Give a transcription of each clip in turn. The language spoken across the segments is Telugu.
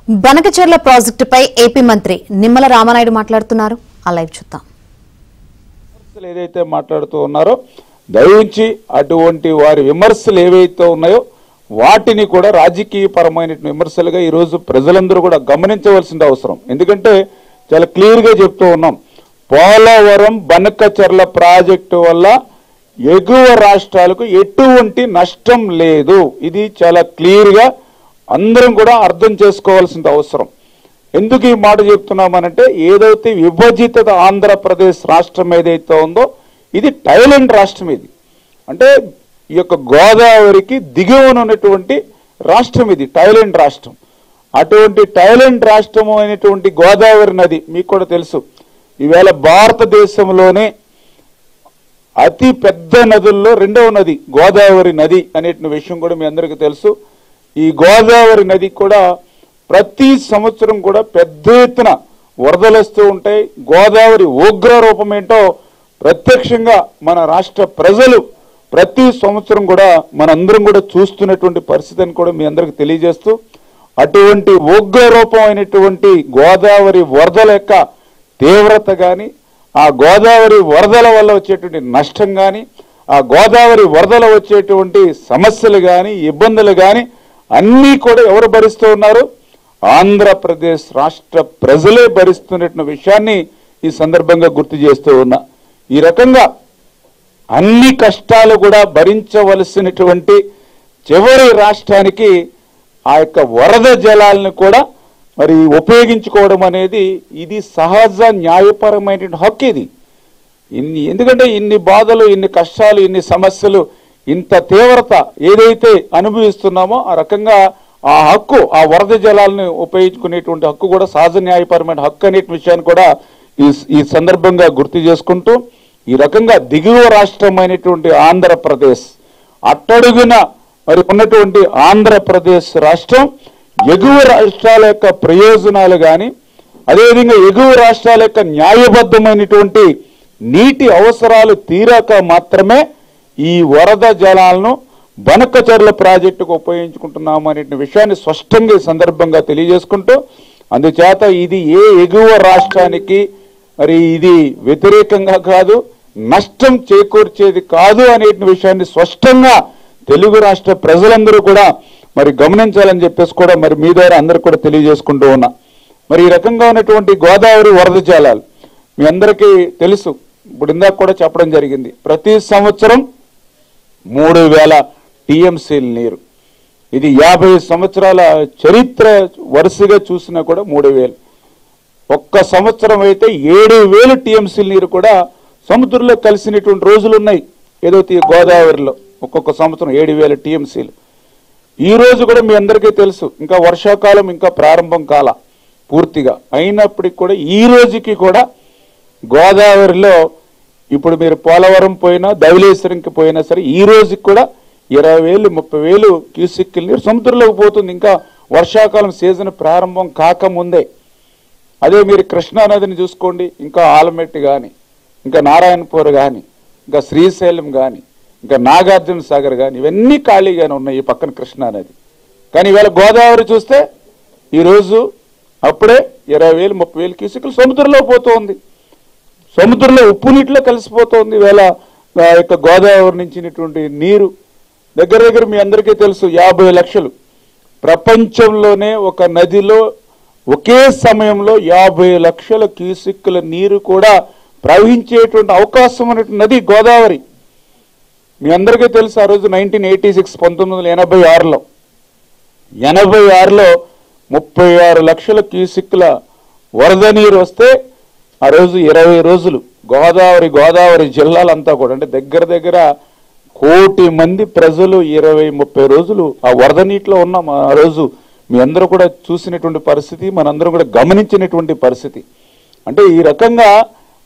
బనకచెర్ల ప్రాజెక్టుపై ఏపీ మంత్రి నిమ్మల రామానాయుడు మాట్లాడుతున్నారు. ఆ లైవ్ చూద్దాం. ఏదైతే మాట్లాడుతూ ఉన్నారో దయవుంచి అటువంటి వారి విమర్శలు ఏవైతే ఉన్నాయో వాటిని కూడా రాజకీయపరమైన విమర్శలుగా ఈ రోజు ప్రజలందరూ కూడా గమనించవలసిన అవసరం. ఎందుకంటే చాలా క్లియర్ గా చెప్తూ ఉన్నాం, పోలవరం బనకచెర్ల ప్రాజెక్టు వల్ల ఎగువ రాష్ట్రాలకు ఎటువంటి నష్టం లేదు. ఇది చాలా క్లియర్ గా అందరం కూడా అర్థం చేసుకోవాల్సిన అవసరం. ఎందుకు ఈ మాట చెప్తున్నామనంటే, ఏదైతే విభజిత ఆంధ్రప్రదేశ్ రాష్ట్రం ఏదైతే ఉందో ఇది టైలెండ్ రాష్ట్రం. ఇది అంటే ఈ యొక్క గోదావరికి దిగువన ఉన్నటువంటి రాష్ట్రం, ఇది టైలెండ్ రాష్ట్రం. అటువంటి టైలెండ్ రాష్ట్రం అయినటువంటి గోదావరి నది మీకు కూడా తెలుసు, ఈవేళ భారతదేశంలోనే అతి పెద్ద నదుల్లో రెండవ నది గోదావరి నది అనే విషయం కూడా మీ అందరికీ తెలుసు. ఈ గోదావరి నది కూడా ప్రతి సంవత్సరం కూడా పెద్ద ఎత్తున వరదలు వస్తూ ఉంటాయి. గోదావరి ఉగ్ర రూపం ఏంటో ప్రత్యక్షంగా మన రాష్ట్ర ప్రజలు ప్రతి సంవత్సరం కూడా మనందరం కూడా చూస్తున్నటువంటి పరిస్థితిని కూడా మీ అందరికి తెలియజేస్తూ, అటువంటి ఉగ్ర రూపం అయినటువంటి గోదావరి వరదల యొక్క తీవ్రత కానీ, ఆ గోదావరి వరదల వల్ల వచ్చేటువంటి నష్టం కానీ, ఆ గోదావరి వరదల వచ్చేటువంటి సమస్యలు కానీ, ఇబ్బందులు కానీ అన్నీ కూడా ఎవరు భరిస్తూ ఉన్నారు? ఆంధ్రప్రదేశ్ రాష్ట్ర ప్రజలే భరిస్తున్న విషయాన్ని ఈ సందర్భంగా గుర్తు చేస్తూ ఉన్నా. ఈ రకంగా అన్ని కష్టాలు కూడా భరించవలసినటువంటి చివరి రాష్ట్రానికి ఆ యొక్క వరద జలాలను కూడా మరి ఉపయోగించుకోవడం అనేది ఇది సహజ న్యాయపరమైన హక్కు. ఇది ఎందుకంటే ఇన్ని బాధలు, ఇన్ని కష్టాలు, ఇన్ని సమస్యలు, ఇంత తీవ్రత ఏదైతే అనుభవిస్తున్నామో ఆ రకంగా ఆ హక్కు, ఆ వరద జలాలను ఉపయోగించుకునేటువంటి హక్కు కూడా సహజ న్యాయపరమైన హక్కు అనే విషయాన్ని కూడా ఈ సందర్భంగా గుర్తు చేసుకుంటూ, ఈ రకంగా దిగువ రాష్ట్రం అయినటువంటి ఆంధ్రప్రదేశ్, అట్టడుగున మరి ఉన్నటువంటి ఆంధ్రప్రదేశ్ రాష్ట్రం ఎగువ రాష్ట్రాల యొక్క ప్రయోజనాలు కానీ, అదేవిధంగా ఎగువ రాష్ట్రాల యొక్క న్యాయబద్ధమైనటువంటి నీటి అవసరాలు తీరాక మాత్రమే ఈ వరద జలాలను బనకచెర్ల ప్రాజెక్టుకు ఉపయోగించుకుంటున్నాము అనే విషయాన్ని స్పష్టంగా ఈ సందర్భంగా తెలియజేసుకుంటూ, అందుచేత ఇది ఏ ఎగువ రాష్ట్రానికి మరి ఇది వ్యతిరేకంగా కాదు, నష్టం చేకూర్చేది కాదు అనే విషయాన్ని స్పష్టంగా తెలుగు రాష్ట్ర ప్రజలందరూ కూడా మరి గమనించాలని చెప్పేసి కూడా మరి మీ ద్వారా అందరూ కూడా తెలియజేసుకుంటూ ఉన్నా. మరి ఈ రకంగా ఉన్నటువంటి గోదావరి వరద జలాలు మీ అందరికీ తెలుసు, ఇప్పుడు ఇందాక కూడా చెప్పడం జరిగింది, ప్రతి సంవత్సరం 3000 టీఎంసీల నీరు. ఇది 50 సంవత్సరాల చరిత్ర వరుసగా చూసినా కూడా 3000. ఒక్క సంవత్సరం అయితే 7000 టీఎంసీల నీరు కూడా సముద్రంలో కలిసినటువంటి రోజులు ఉన్నాయి. ఏదో గోదావరిలో ఒక్కొక్క సంవత్సరం 7000 టీఎంసీలు. ఈ రోజు కూడా మీ అందరికీ తెలుసు, ఇంకా వర్షాకాలం ఇంకా ప్రారంభం కాల పూర్తిగా అయినప్పటికీ కూడా ఈ రోజుకి కూడా గోదావరిలో ఇప్పుడు మీరు పోలవరం పోయినా, ధవళేశ్వరంకి పోయినా సరే ఈ రోజుకి కూడా 20,000 30,000 క్యూసెక్కుల నీరు సముద్రంలోకి పోతుంది, ఇంకా వర్షాకాలం సీజన్ ప్రారంభం కాకముందే. అదే మీరు కృష్ణా నదిని చూసుకోండి, ఇంకా ఆలమెట్టి కానీ, ఇంకా నారాయణపూర్ కానీ, ఇంకా శ్రీశైలం కానీ, ఇంకా నాగార్జున సాగర్ కానీ, ఇవన్నీ ఖాళీగానే ఉన్నాయి ఈ పక్కన కృష్ణా నది. కానీ ఈవేళ గోదావరి చూస్తే ఈరోజు అప్పుడే 20,000 30,000 క్యూసెక్కులు సముద్రంలో పోతుంది, సముద్రంలో ఉప్పు నీటిలో కలిసిపోతుంది. ఈవేళ యొక్క గోదావరి నుంచినటువంటి నీరు దగ్గర దగ్గర మీ అందరికీ తెలుసు 50 లక్షలు. ప్రపంచంలోనే ఒక నదిలో ఒకే సమయంలో 50 లక్షల క్యూసెక్కుల నీరు కూడా ప్రవహించేటువంటి అవకాశం ఉన్నటువంటి నది గోదావరి. మీ అందరికీ తెలుసు, ఆ రోజు 1986 1986లో 36 లక్షల క్యూసెక్కుల వరద నీరు వస్తే ఆ రోజు 20 రోజులు గోదావరి జిల్లాలంతా కూడా, అంటే దగ్గర దగ్గర 1 కోటి మంది ప్రజలు 20-30 రోజులు ఆ వరద నీటిలో ఉన్నాం. ఆ రోజు మీ అందరూ కూడా చూసినటువంటి పరిస్థితి, మనందరం కూడా గమనించినటువంటి పరిస్థితి. అంటే ఈ రకంగా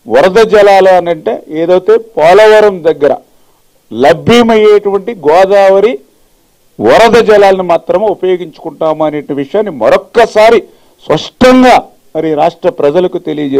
వరద జలాలు అనంటే ఏదైతే పోలవరం దగ్గర లభ్యమయ్యేటువంటి గోదావరి వరద జలాలను మాత్రమే ఉపయోగించుకుంటాము అనే విషయాన్ని మరొక్కసారి స్పష్టంగా మరి రాష్ట్ర ప్రజలకు తెలియజేస్తారు.